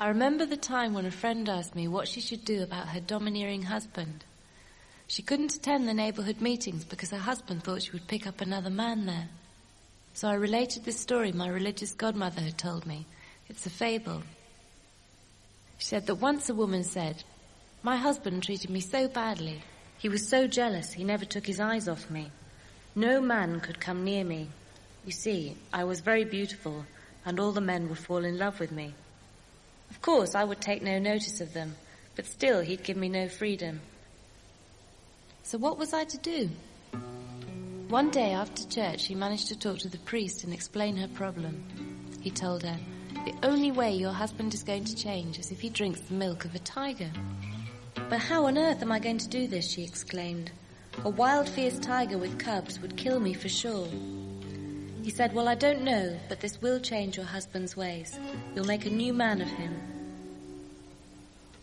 I remember the time when a friend asked me what she should do about her domineering husband. She couldn't attend the neighborhood meetings because her husband thought she would pick up another man there. So I related this story my religious godmother had told me. It's a fable. She said that once a woman said, "My husband treated me so badly. He was so jealous he never took his eyes off me. No man could come near me. You see, I was very beautiful, and all the men would fall in love with me. Of course, I would take no notice of them, but still he'd give me no freedom." So what was I to do? One day after church, she managed to talk to the priest and explain her problem. He told her, "The only way your husband is going to change is if he drinks the milk of a tiger." "But how on earth am I going to do this?" she exclaimed. "A wild, fierce tiger with cubs would kill me for sure." He said, "Well, I don't know, but this will change your husband's ways. You'll make a new man of him."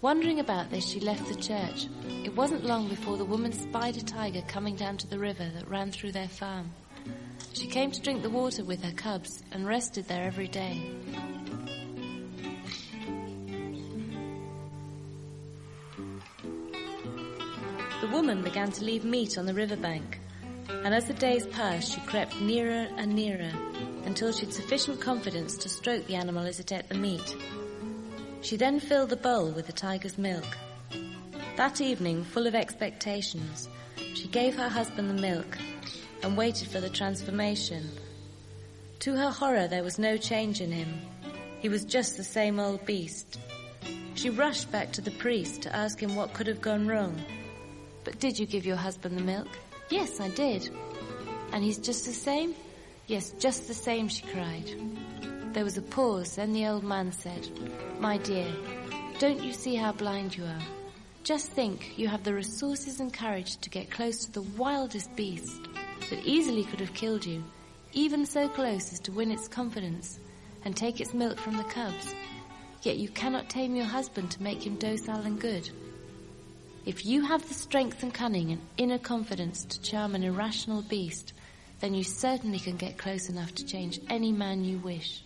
Wondering about this, she left the church. It wasn't long before the woman spied a tiger coming down to the river that ran through their farm. She came to drink the water with her cubs and rested there every day. The woman began to leave meat on the riverbank, and as the days passed, she crept nearer and nearer until she had sufficient confidence to stroke the animal as it ate the meat. She then filled the bowl with the tiger's milk. That evening, full of expectations, she gave her husband the milk and waited for the transformation. To her horror, there was no change in him. He was just the same old beast. She rushed back to the priest to ask him what could have gone wrong. "But did you give your husband the milk?" "Yes, I did." "And he's just the same?" "Yes, just the same," she cried. There was a pause, then the old man said, "My dear, don't you see how blind you are? Just think, you have the resources and courage to get close to the wildest beast that easily could have killed you, even so close as to win its confidence and take its milk from the cubs. Yet you cannot tame your husband to make him docile and good. If you have the strength and cunning and inner confidence to charm an irrational beast, then you certainly can get close enough to change any man you wish."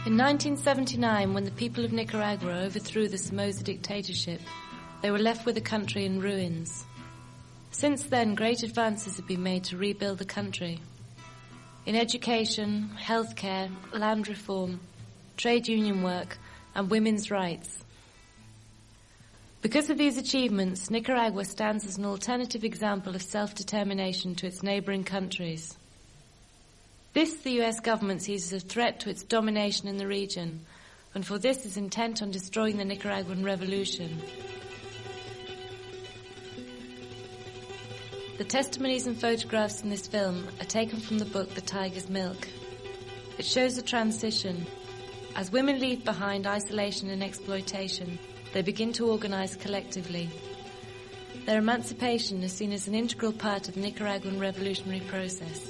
In 1979, when the people of Nicaragua overthrew the Somoza dictatorship, they were left with a country in ruins. Since then, great advances have been made to rebuild the country. In education, healthcare, land reform, trade union work, and women's rights. Because of these achievements, Nicaragua stands as an alternative example of self-determination to its neighboring countries. This the US government sees as a threat to its domination in the region, and for this is intent on destroying the Nicaraguan revolution. The testimonies and photographs in this film are taken from the book The Tiger's Milk. It shows a transition. As women leave behind isolation and exploitation, they begin to organize collectively. Their emancipation is seen as an integral part of the Nicaraguan revolutionary process.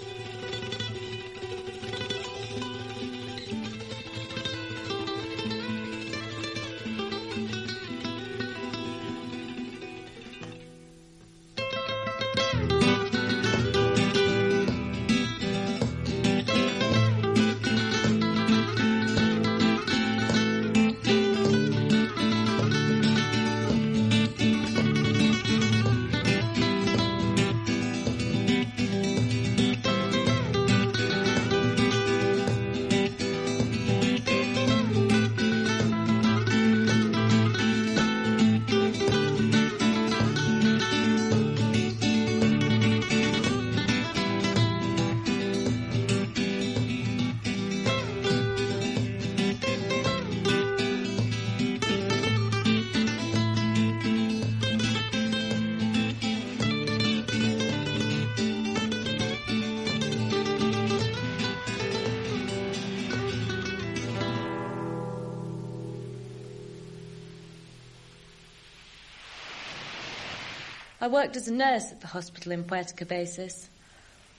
I worked as a nurse at the hospital in Puerto Cabezas.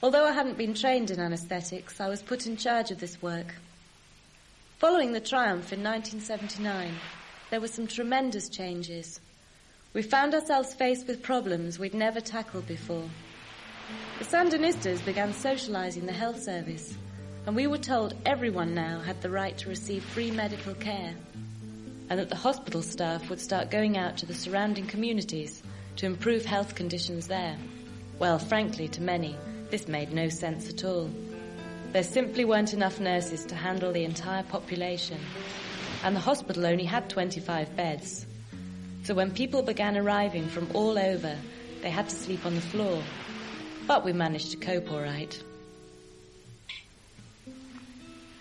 Although I hadn't been trained in anaesthetics, I was put in charge of this work. Following the triumph in 1979, there were some tremendous changes. We found ourselves faced with problems we'd never tackled before. The Sandinistas began socialising the health service, and we were told everyone now had the right to receive free medical care, and that the hospital staff would start going out to the surrounding communities to improve health conditions there. Well, frankly, to many, this made no sense at all. There simply weren't enough nurses to handle the entire population, and the hospital only had 25 beds. So when people began arriving from all over, they had to sleep on the floor. But we managed to cope all right.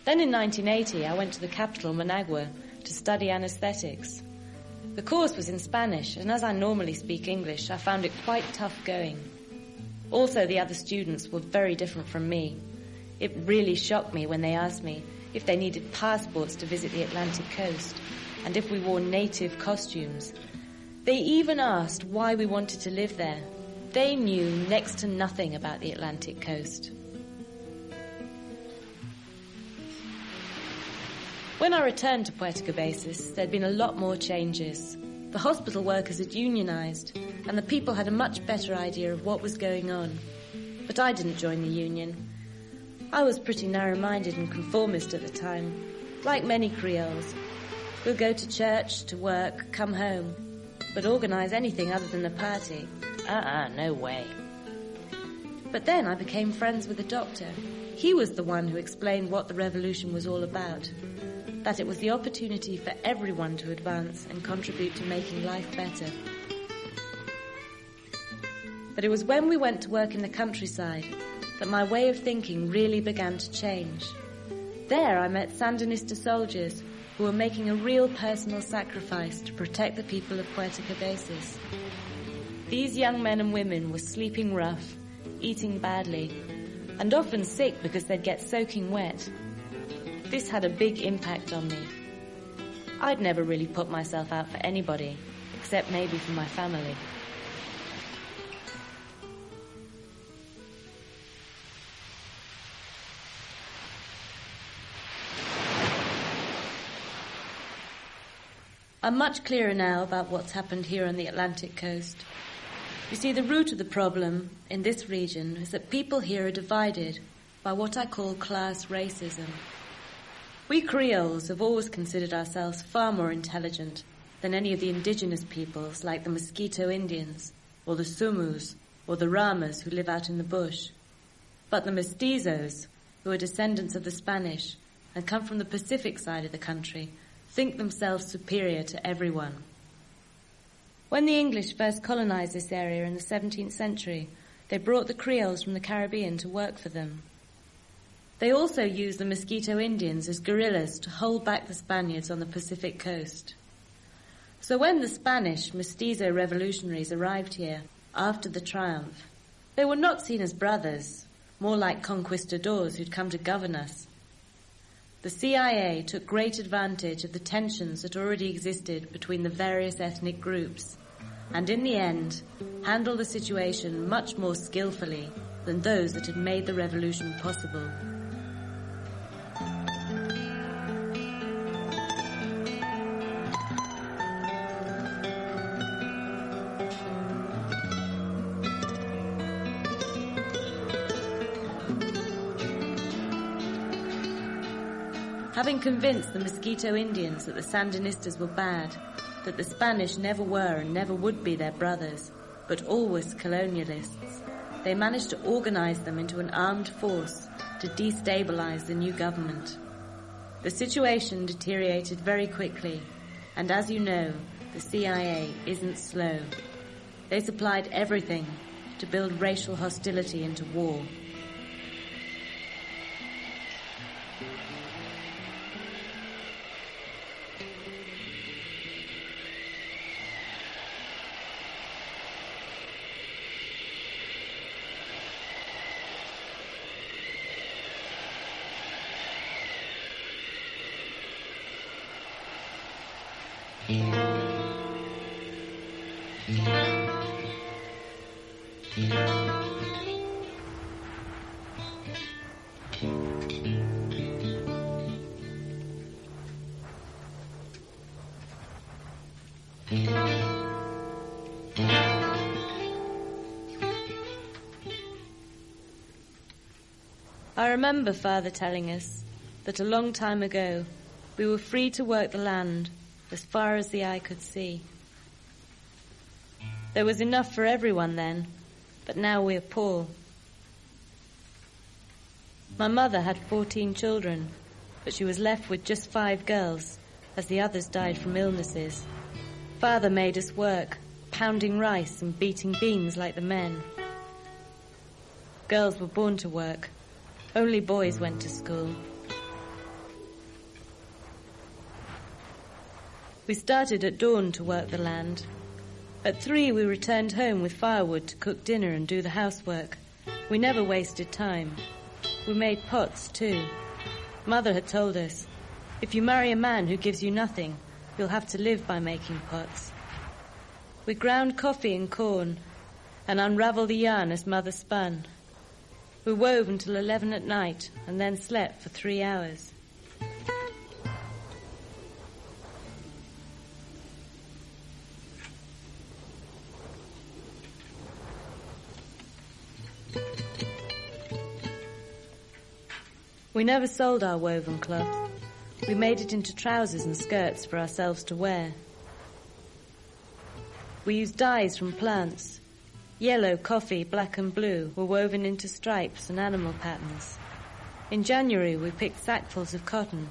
Then in 1980, I went to the capital, Managua, to study anaesthetics. The course was in Spanish, and as I normally speak English, I found it quite tough going. Also, the other students were very different from me. It really shocked me when they asked me if they needed passports to visit the Atlantic coast, and if we wore native costumes. They even asked why we wanted to live there. They knew next to nothing about the Atlantic coast. When I returned to Puerto Cabezas, there'd been a lot more changes. The hospital workers had unionised, and the people had a much better idea of what was going on. But I didn't join the union. I was pretty narrow-minded and conformist at the time, like many Creoles. We'll go to church, to work, come home, but organise anything other than a party. No way. But then I became friends with the doctor. He was the one who explained what the revolution was all about, that it was the opportunity for everyone to advance and contribute to making life better. But it was when we went to work in the countryside that my way of thinking really began to change. There I met Sandinista soldiers who were making a real personal sacrifice to protect the people of Puerto Cabezas. These young men and women were sleeping rough, eating badly, and often sick because they'd get soaking wet. This had a big impact on me. I'd never really put myself out for anybody, except maybe for my family. I'm much clearer now about what's happened here on the Atlantic coast. You see, the root of the problem in this region is that people here are divided by what I call class racism. We Creoles have always considered ourselves far more intelligent than any of the indigenous peoples like the Mosquito Indians, or the Sumus, or the Ramas who live out in the bush. But the mestizos, who are descendants of the Spanish and come from the Pacific side of the country, think themselves superior to everyone. When the English first colonized this area in the 17th century, they brought the Creoles from the Caribbean to work for them. They also used the Mosquito Indians as guerrillas to hold back the Spaniards on the Pacific coast. So when the Spanish mestizo revolutionaries arrived here after the triumph, they were not seen as brothers, more like conquistadors who'd come to govern us. The CIA took great advantage of the tensions that already existed between the various ethnic groups, and in the end, handled the situation much more skillfully than those that had made the revolution possible. Having convinced the Mosquito Indians that the Sandinistas were bad, that the Spanish never were and never would be their brothers, but always colonialists, they managed to organize them into an armed force to destabilize the new government. The situation deteriorated very quickly, and as you know, the CIA isn't slow. They supplied everything to build racial hostility into war. I remember Father telling us that a long time ago we were free to work the land as far as the eye could see. There was enough for everyone then, but now we're poor. My mother had 14 children, but she was left with just 5 girls, as the others died from illnesses. Father made us work, pounding rice and beating beans like the men. Girls were born to work. Only boys went to school. We started at dawn to work the land. At 3 we returned home with firewood to cook dinner and do the housework. We never wasted time. We made pots too. Mother had told us, if you marry a man who gives you nothing, you'll have to live by making pots. We ground coffee and corn and unravelled the yarn as Mother spun. We wove until 11 at night and then slept for 3 hours. We never sold our woven cloth. We made it into trousers and skirts for ourselves to wear. We used dyes from plants. Yellow, coffee, black and blue were woven into stripes and animal patterns. In January we picked sackfuls of cotton,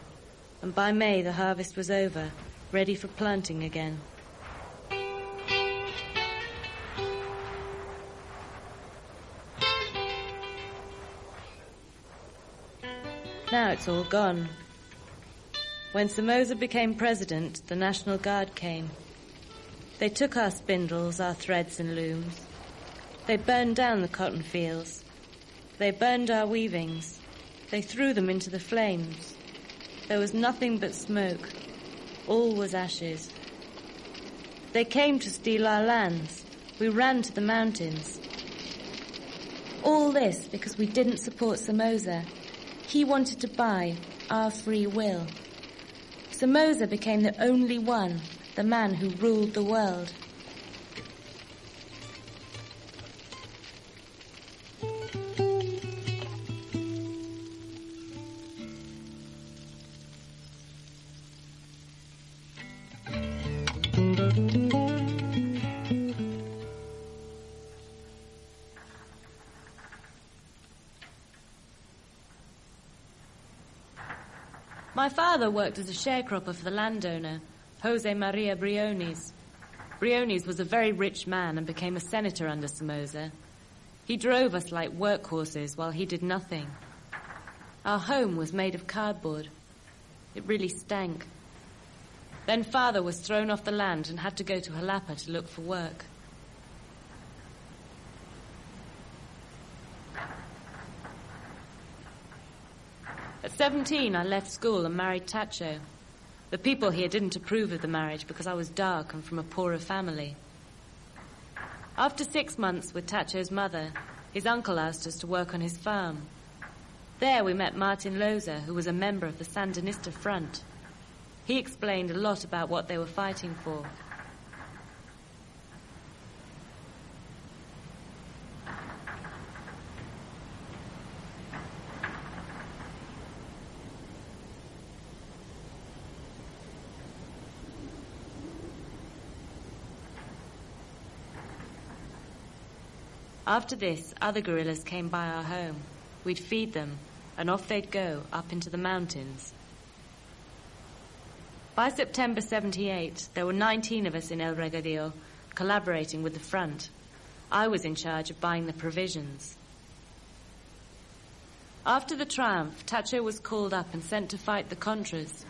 and by May the harvest was over, ready for planting again. Now it's all gone. When Somoza became president, the National Guard came. They took our spindles, our threads and looms. They burned down the cotton fields. They burned our weavings. They threw them into the flames. There was nothing but smoke. All was ashes. They came to steal our lands. We ran to the mountains. All this because we didn't support Somoza. He wanted to buy our free will. Somoza became the only one, the man who ruled the world. My father worked as a sharecropper for the landowner, Jose Maria Briones. Briones was a very rich man and became a senator under Somoza. He drove us like workhorses while he did nothing. Our home was made of cardboard. It really stank. Then father was thrown off the land and had to go to Jalapa to look for work. At 17, I left school and married Tacho. The people here didn't approve of the marriage because I was dark and from a poorer family. After 6 months with Tacho's mother, his uncle asked us to work on his farm. There we met Martin Loza, who was a member of the Sandinista Front. He explained a lot about what they were fighting for. After this, other guerrillas came by our home. We'd feed them, and off they'd go, up into the mountains. By September 78, there were 19 of us in El Regadío, collaborating with the front. I was in charge of buying the provisions. After the triumph, Tacho was called up and sent to fight the Contras.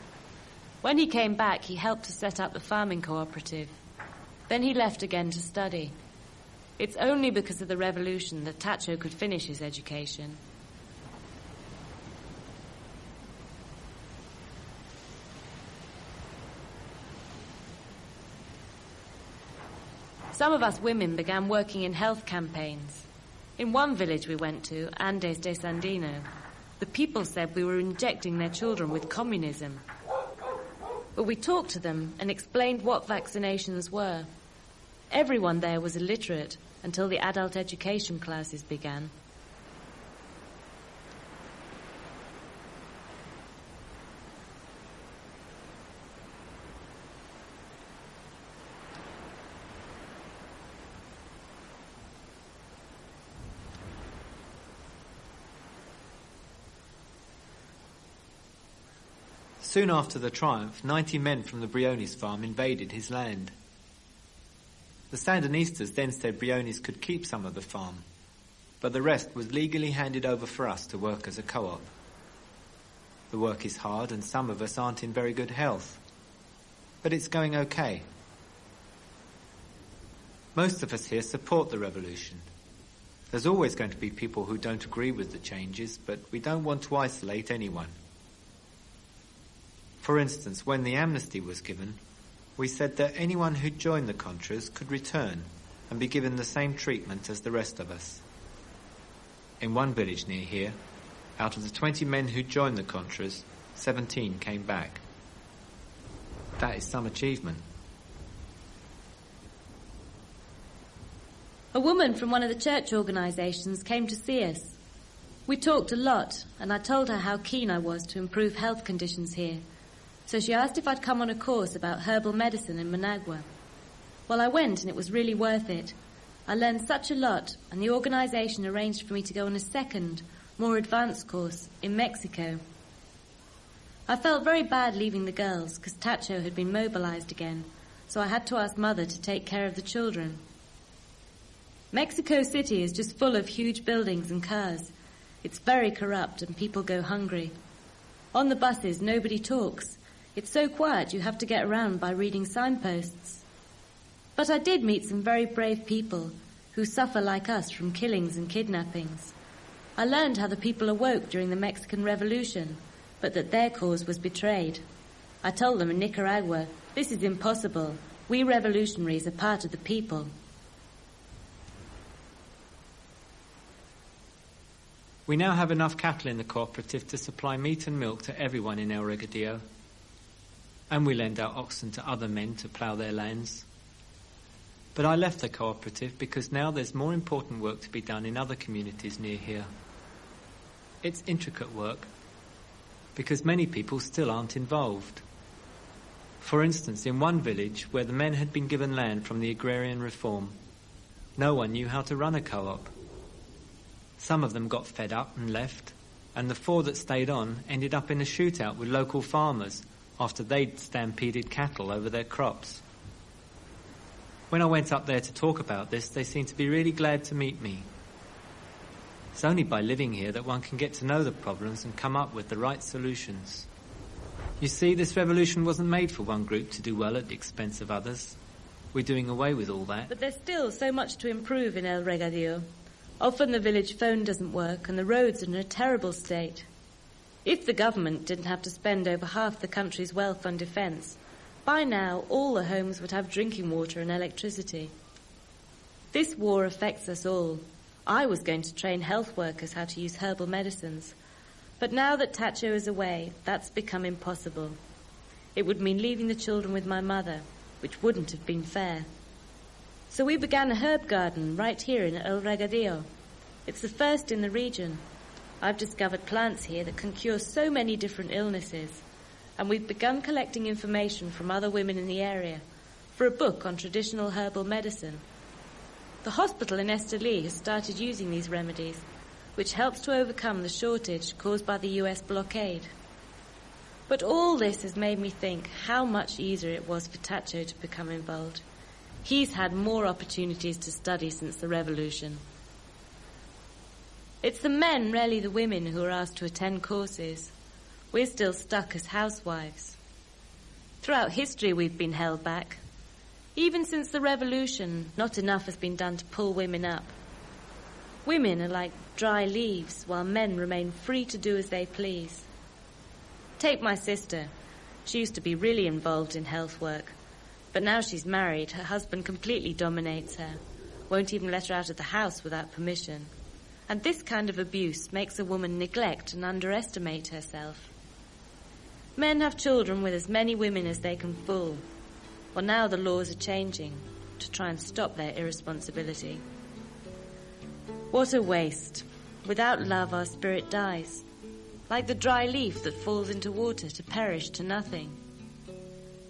When he came back, he helped to set up the farming cooperative. Then he left again to study. It's only because of the revolution that Tacho could finish his education. Some of us women began working in health campaigns. In one village we went to, Andes de Sandino, the people said we were injecting their children with communism. But we talked to them and explained what vaccinations were. Everyone there was illiterate until the adult education classes began. Soon after the triumph, 90 men from the Briones farm invaded his land. The Sandinistas then said Briones could keep some of the farm, but the rest was legally handed over for us to work as a co-op. The work is hard and some of us aren't in very good health, but it's going okay. Most of us here support the revolution. There's always going to be people who don't agree with the changes, but we don't want to isolate anyone. For instance, when the amnesty was given, we said that anyone who joined the Contras could return and be given the same treatment as the rest of us. In one village near here, out of the 20 men who joined the Contras, 17 came back. That is some achievement. A woman from one of the church organisations came to see us. We talked a lot, and I told her how keen I was to improve health conditions here. So she asked if I'd come on a course about herbal medicine in Managua. Well, I went, and it was really worth it. I learned such a lot, and the organisation arranged for me to go on a second, more advanced course in Mexico. I felt very bad leaving the girls, because Tacho had been mobilised again, so I had to ask Mother to take care of the children. Mexico City is just full of huge buildings and cars. It's very corrupt, and people go hungry. On the buses, nobody talks. It's so quiet you have to get around by reading signposts. But I did meet some very brave people who suffer like us from killings and kidnappings. I learned how the people awoke during the Mexican Revolution, but that their cause was betrayed. I told them in Nicaragua, this is impossible. We revolutionaries are part of the people. We now have enough cattle in the cooperative to supply meat and milk to everyone in El Regadillo. And we lend our oxen to other men to plough their lands. But I left the cooperative because now there's more important work to be done in other communities near here. It's intricate work, because many people still aren't involved. For instance, in one village where the men had been given land from the agrarian reform, no one knew how to run a co-op. Some of them got fed up and left, and the 4 that stayed on ended up in a shootout with local farmers after they'd stampeded cattle over their crops. When I went up there to talk about this, they seemed to be really glad to meet me. It's only by living here that one can get to know the problems and come up with the right solutions. You see, this revolution wasn't made for one group to do well at the expense of others. We're doing away with all that. But there's still so much to improve in El Regadillo. Often the village phone doesn't work and the roads are in a terrible state. If the government didn't have to spend over half the country's wealth on defence, by now all the homes would have drinking water and electricity. This war affects us all. I was going to train health workers how to use herbal medicines, but now that Tacho is away, that's become impossible. It would mean leaving the children with my mother, which wouldn't have been fair. So we began a herb garden right here in El Regadillo. It's the first in the region. I've discovered plants here that can cure so many different illnesses, and we've begun collecting information from other women in the area for a book on traditional herbal medicine. The hospital in Esteli has started using these remedies, which helps to overcome the shortage caused by the US blockade. But all this has made me think how much easier it was for Tacho to become involved. He's had more opportunities to study since the revolution. It's the men, rarely the women, who are asked to attend courses. We're still stuck as housewives. Throughout history we've been held back. Even since the revolution, not enough has been done to pull women up. Women are like dry leaves, while men remain free to do as they please. Take my sister. She used to be really involved in health work. But now she's married, her husband completely dominates her, won't even let her out of the house without permission. And this kind of abuse makes a woman neglect and underestimate herself. Men have children with as many women as they can fool. Well, now the laws are changing to try and stop their irresponsibility. What a waste. Without love, our spirit dies, like the dry leaf that falls into water to perish to nothing.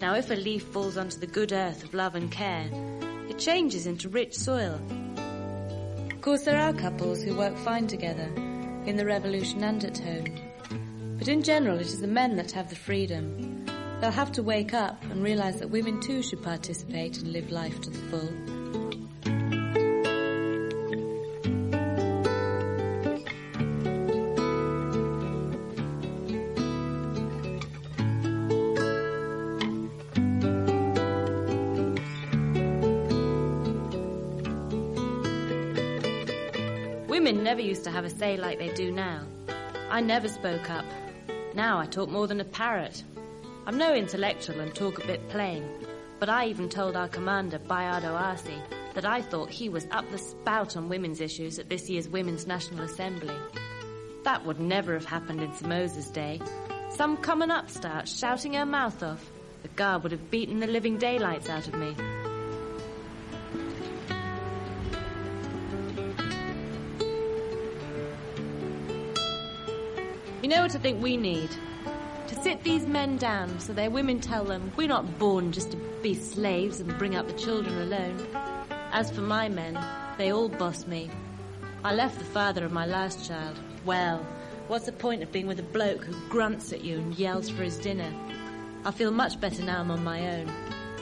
Now, if a leaf falls onto the good earth of love and care, it changes into rich soil. Of course, there are couples who work fine together, in the revolution and at home. But in general, it is the men that have the freedom. They'll have to wake up and realize that women too should participate and live life to the full. Women never used to have a say like they do now. I never spoke up. Now I talk more than a parrot. I'm no intellectual and talk a bit plain, but I even told our commander, Bayardo Arsi, that I thought he was up the spout on women's issues at this year's Women's National Assembly. That would never have happened in Somoza's day. Some common upstart shouting her mouth off. The guard would have beaten the living daylights out of me. You know what I think we need? To sit these men down so their women tell them we're not born just to be slaves and bring up the children alone. As for my men, they all boss me. I left the father of my last child. Well, what's the point of being with a bloke who grunts at you and yells for his dinner? I feel much better now I'm on my own,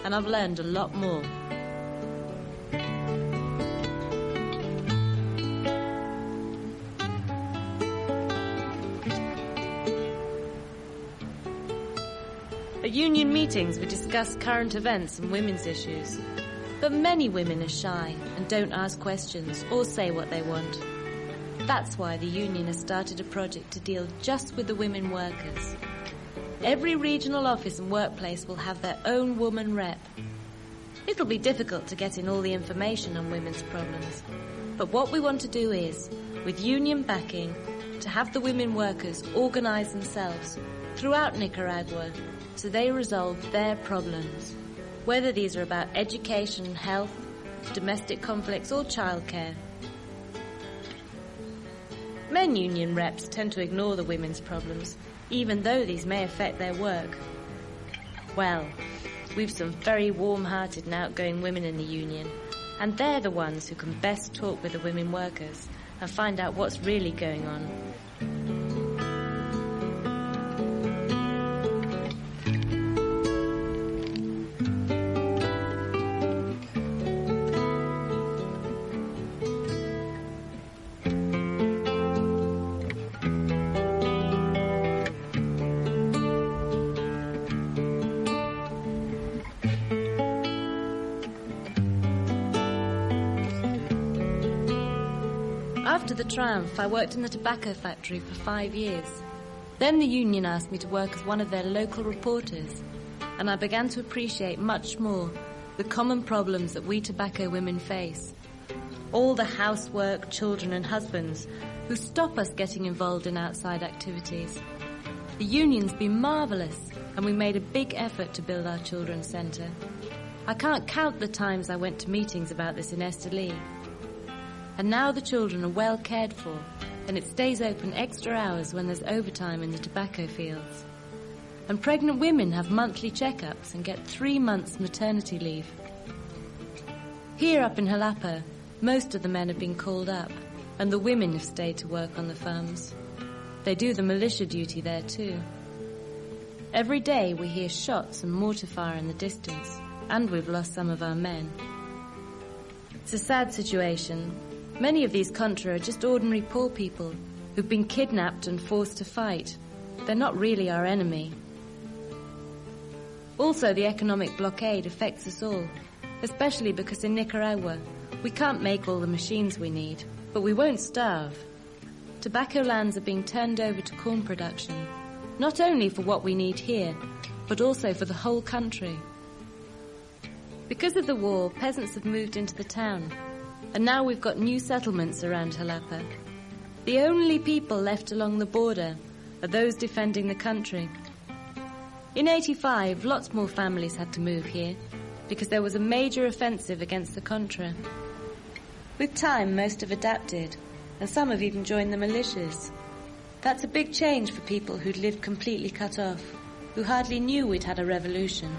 and I've learned a lot more. At union meetings, we discuss current events and women's issues. But many women are shy and don't ask questions or say what they want. That's why the union has started a project to deal just with the women workers. Every regional office and workplace will have their own woman rep. It'll be difficult to get in all the information on women's problems. But what we want to do is, with union backing, to have the women workers organize themselves throughout Nicaragua so they resolve their problems, whether these are about education, health, domestic conflicts or childcare. Men union reps tend to ignore the women's problems, even though these may affect their work. Well, we've some very warm-hearted and outgoing women in the union, and they're the ones who can best talk with the women workers and find out what's really going on. After the triumph, I worked in the tobacco factory for 5 years. Then the union asked me to work as one of their local reporters, and I began to appreciate much more the common problems that we tobacco women face. All the housework, children and husbands who stop us getting involved in outside activities. The union's been marvellous, and we made a big effort to build our children's centre. I can't count the times I went to meetings about this in Esteli. And now the children are well cared for, and it stays open extra hours when there's overtime in the tobacco fields. And pregnant women have monthly checkups and get 3 months maternity leave. Here up in Jalapa, most of the men have been called up, and the women have stayed to work on the farms. They do the militia duty there too. Every day we hear shots and mortar fire in the distance, and we've lost some of our men. It's a sad situation. Many of these Contra are just ordinary poor people who've been kidnapped and forced to fight. They're not really our enemy. Also, the economic blockade affects us all, especially because in Nicaragua we can't make all the machines we need, but we won't starve. Tobacco lands are being turned over to corn production, not only for what we need here, but also for the whole country. Because of the war, peasants have moved into the town, and now we've got new settlements around Jalapa. The only people left along the border are those defending the country. In 85, lots more families had to move here because there was a major offensive against the Contra. With time, most have adapted, and some have even joined the militias. That's a big change for people who'd lived completely cut off, who hardly knew we'd had a revolution.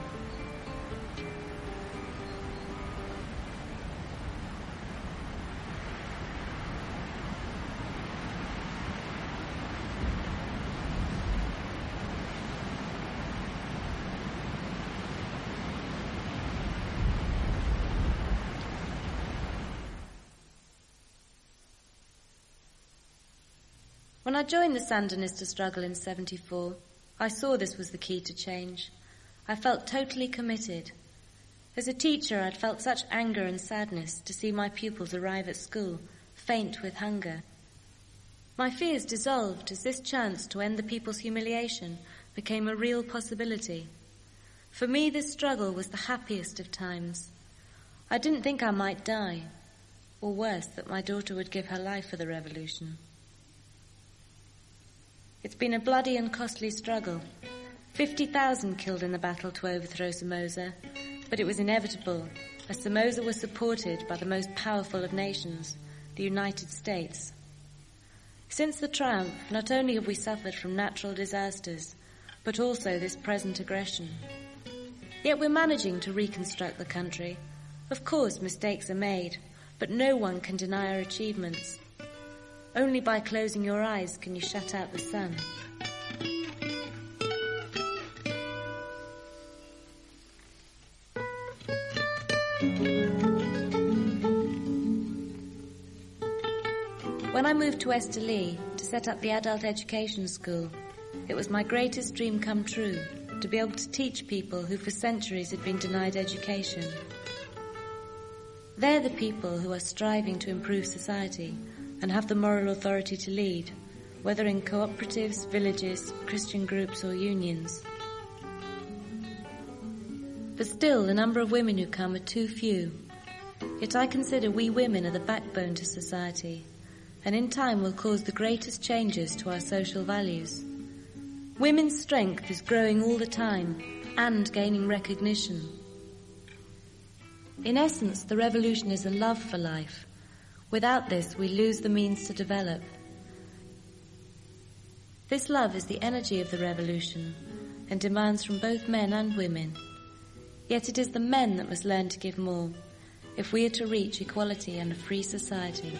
When I joined the Sandinista struggle in 74, I saw this was the key to change. I felt totally committed. As a teacher, I'd felt such anger and sadness to see my pupils arrive at school, faint with hunger. My fears dissolved as this chance to end the people's humiliation became a real possibility. For me, this struggle was the happiest of times. I didn't think I might die, or worse, that my daughter would give her life for the revolution. It's been a bloody and costly struggle. 50,000 killed in the battle to overthrow Somoza, but it was inevitable, as Somoza was supported by the most powerful of nations, the United States. Since the triumph, not only have we suffered from natural disasters, but also this present aggression. Yet we're managing to reconstruct the country. Of course, mistakes are made, but no one can deny our achievements. Only by closing your eyes can you shut out the sun. When I moved to Esteli to set up the adult education school, it was my greatest dream come true, to be able to teach people who for centuries had been denied education. They're the people who are striving to improve society and have the moral authority to lead, whether in cooperatives, villages, Christian groups or unions. But still, the number of women who come are too few. Yet I consider we women are the backbone to society, and in time will cause the greatest changes to our social values. Women's strength is growing all the time and gaining recognition. In essence, the revolution is a love for life. Without this, we lose the means to develop. This love is the energy of the revolution and demands from both men and women. Yet it is the men that must learn to give more if we are to reach equality and a free society.